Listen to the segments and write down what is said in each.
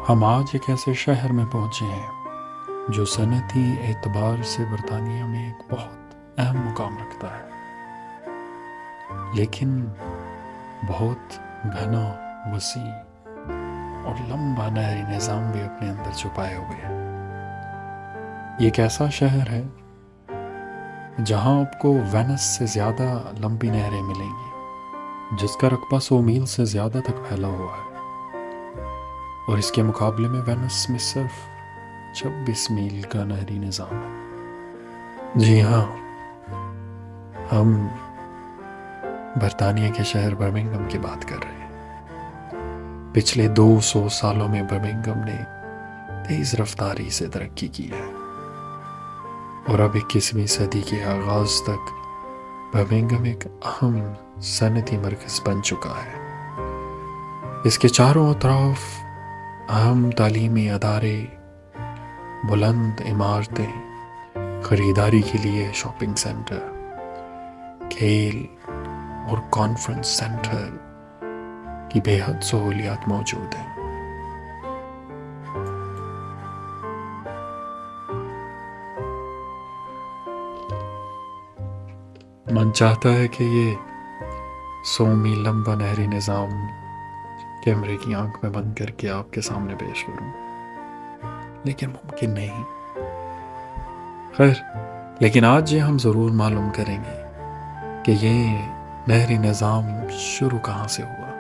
ہم آج ایک ایسے شہر میں پہنچے ہیں جو صنعتی اعتبار سے برطانیہ میں ایک بہت اہم مقام رکھتا ہے، لیکن بہت گھنا، وسیع اور لمبا نہری نظام بھی اپنے اندر چھپائے ہوئے ہے۔ یہ ایک ایسا شہر ہے جہاں آپ کو وینس سے زیادہ لمبی نہریں ملیں گی، جس کا رقبہ 100 میل سے زیادہ تک پھیلا ہوا ہے، اور اس کے مقابلے میں وینس میں صرف 26 میل کا نہری نظام ہے۔ جی ہاں، ہم برطانیہ کے شہر برمنگھم کی بات کر رہے ہیں۔ پچھلے 200 سالوں میں برمنگھم نے تیز رفتاری سے ترقی کی ہے، اور اب 21ویں صدی کے آغاز تک برمنگھم ایک اہم صنعتی مرکز بن چکا ہے۔ اس کے چاروں اطراف اہم تعلیمی ادارے، بلند عمارتیں، خریداری کے لیے شاپنگ سینٹر، کھیل اور کانفرنس سینٹر کی بے حد سہولیات موجود ہیں۔ من چاہتا ہے کہ یہ 100 میل لمبا نہری نظام کیمرے کی آنکھ میں بند کر کے آپ کے سامنے پیش کروں، لیکن ممکن نہیں۔ خیر، لیکن آج یہ ہم ضرور معلوم کریں گے کہ یہ نہری نظام شروع کہاں سے ہوا۔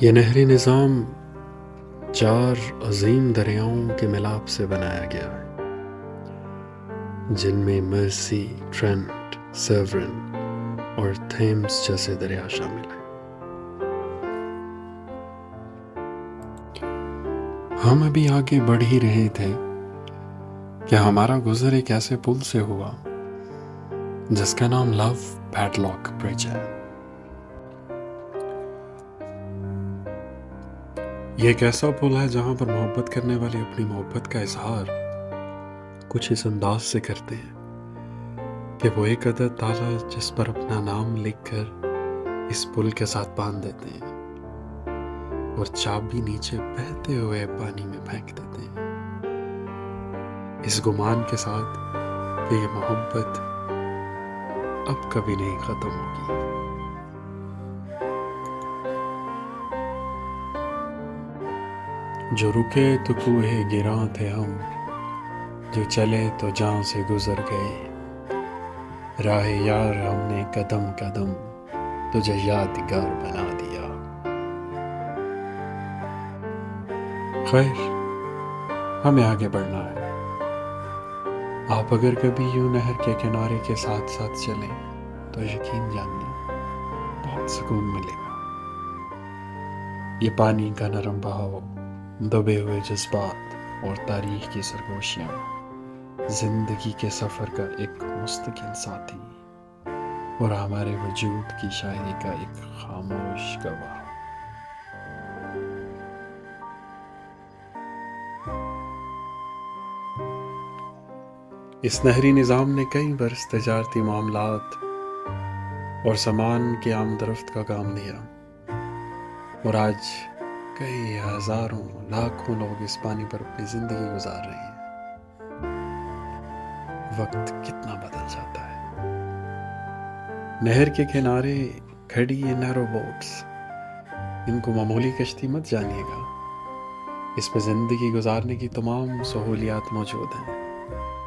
یہ نہری نظام 4 عظیم دریاؤں کے ملاپ سے بنایا گیا ہے، جن میں مرسی، ٹرینٹ، سیورن اور تھیمز جیسے دریا شامل ہیں۔ ہم ابھی آگے بڑھ ہی رہے تھے کہ ہمارا گزر ایک ایسے پل سے ہوا جس کا نام لو پیڈلاک برج ہے۔ یہ ایک ایسا پل ہے جہاں پر محبت کرنے والے اپنی محبت کا اظہار کچھ اس انداز سے کرتے ہیں کہ وہ ایک عدد تالا جس پر اپنا نام لکھ کر اس پل کے ساتھ باندھ دیتے ہیں اور چابی نیچے بہتے ہوئے پانی میں پھینک دیتے ہیں، اس گمان کے ساتھ کہ یہ محبت اب کبھی نہیں ختم ہوگی۔ جو رکے تو کوہ گراں تھے ہم، جو چلے تو جاں سے گزر گئے، راہ یار ہم نے قدم قدم تجھے یادگار بنا دیا۔ خیر، ہمیں آگے بڑھنا ہے۔ آپ اگر کبھی یوں نہر کے کنارے کے ساتھ ساتھ چلیں تو یقین جانیے بہت سکون ملے گا۔ یہ پانی کا نرم بہاؤ، دبے ہوئے جذبات اور تاریخ کی سرگوشیاں، زندگی کے سفر کا ایک مستقل ساتھی اور ہمارے وجود کی شاعری کا ایک خاموش گواہ۔ اس نہری نظام نے کئی برس تجارتی معاملات اور سامان کی آمد و رفت کا کام دیا، اور آج کئی ہزاروں لاکھوں لوگ اس پانی پر اپنی زندگی گزار رہے ہیں۔ وقت کتنا بدل جاتا ہے۔ نہر کے کنارے کھڑی یہ نیرو بوٹس، ان کو معمولی کشتی مت جانیے گا۔ اس پہ زندگی گزارنے کی تمام سہولیات موجود ہیں،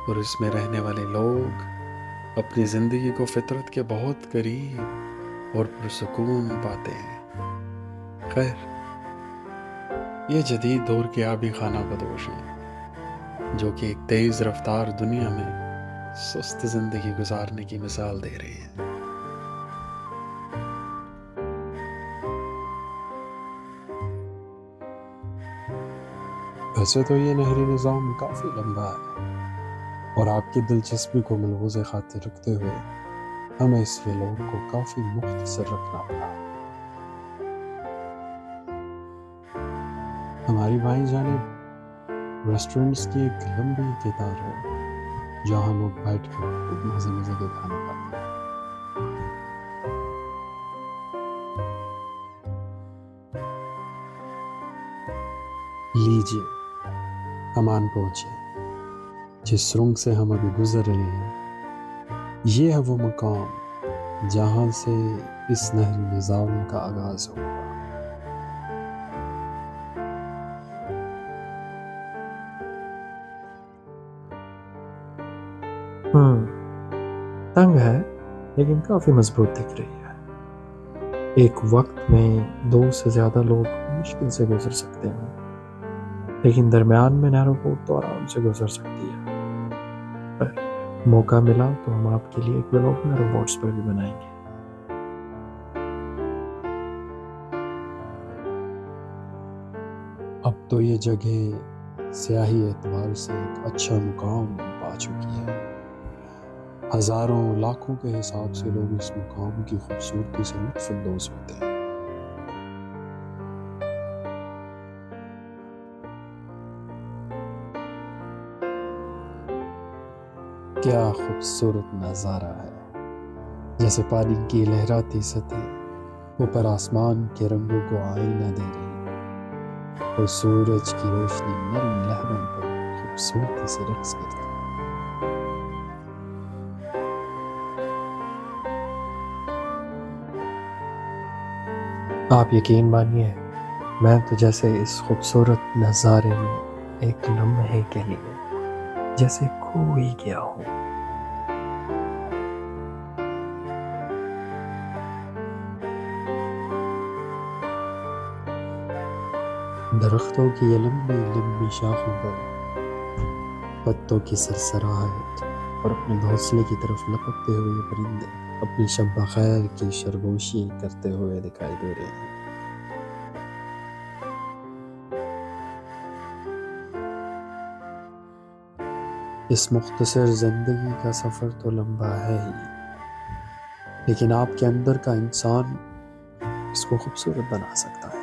اور اس میں رہنے والے لوگ اپنی زندگی کو فطرت کے بہت قریب اور پرسکون پاتے ہیں۔ خیر، یہ جدید دور کے آبی خانہ بدوش ہیں جو کہ ایک تیز رفتار دنیا میں سست زندگی گزارنے کی مثال دے رہے ہیں۔ ویسے تو یہ نہری نظام کافی لمبا ہے، اور آپ کی دلچسپی کو ملحوظ خاطر رکھتے ہوئے ہمیں اس ویلوگ کو کافی مختصر رکھنا پڑا۔ ہماری بائیں جانب ریسٹورنٹس کی ایک لمبی قطار ہے جہاں لوگ بیٹھ کر خوب مزے مزے کے کھانے کھاتے ہیں۔ لیجیے ہم آن پہنچے جس سرنگ سے ہم ابھی گزر رہے ہیں۔ یہ ہے وہ مقام جہاں سے اس نہری نظام کا آغاز ہوا۔ تنگ ہے لیکن کافی مضبوط دکھ رہی ہے۔ ایک وقت میں 2 سے زیادہ لوگ مشکل سے گزر سکتے ہیں، لیکن درمیان میں نیرو بوٹ تو آرام سے گزر سکتی ہے۔ پر موقع ملا تو ہم آپ کے لیے ایک ولاگ نیرو بوٹس پر بھی بنائیں گے۔ اب تو یہ جگہ سیاحی اعتبار سے ایک اچھا مقام پا چکی ہے۔ ہزاروں لاکھوں کے حساب سے لوگ اس مقام کی خوبصورتی سے لطف اندوز ہوتے ہیں۔ کیا خوبصورت نظارہ ہے، جیسے پانی کی لہراتی سطح اوپر آسمان کے رنگوں کو آئینہ دے رہی ہے اور سورج کی روشنی نرم لہروں پر خوبصورتی سے رقص کرتی ہے۔ آپ یقین مانیے میں تو جیسے اس خوبصورت نظارے میں ایک لمحے کے لیے جیسے کھو ہی گیا ہوں۔ درختوں کی یہ لمبی لمبی شاخوں پر پتوں کی سرسراہٹ اور اپنے گھونسلے کی طرف لپکتے ہوئے یہ پرندے اپنی شب بخیر کی سرگوشی کرتے ہوئے دکھائی دے رہے ہیں۔ اس مختصر زندگی کا سفر تو لمبا ہے ہی، لیکن آپ کے اندر کا انسان اس کو خوبصورت بنا سکتا ہے۔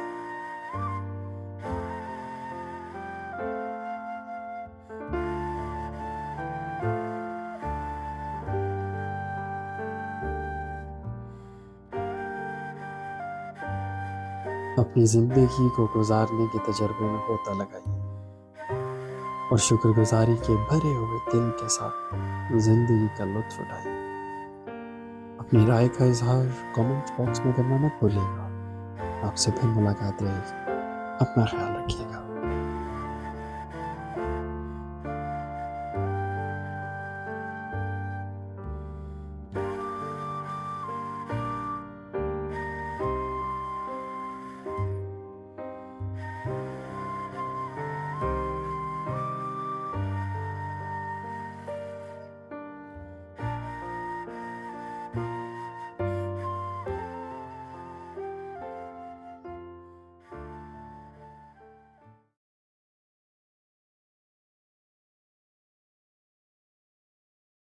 اپنی زندگی کو گزارنے کے تجربے میں غوطہ لگائیے اور شکر گزاری کے بھرے ہوئے دل کے ساتھ زندگی کا لطف اٹھائیے۔ اپنی رائے کا اظہار کامنٹ باکس میں کرنا مت بھولیے گا۔ آپ سے پھر ملاقات رہے گی۔ اپنا خیال رکھیں۔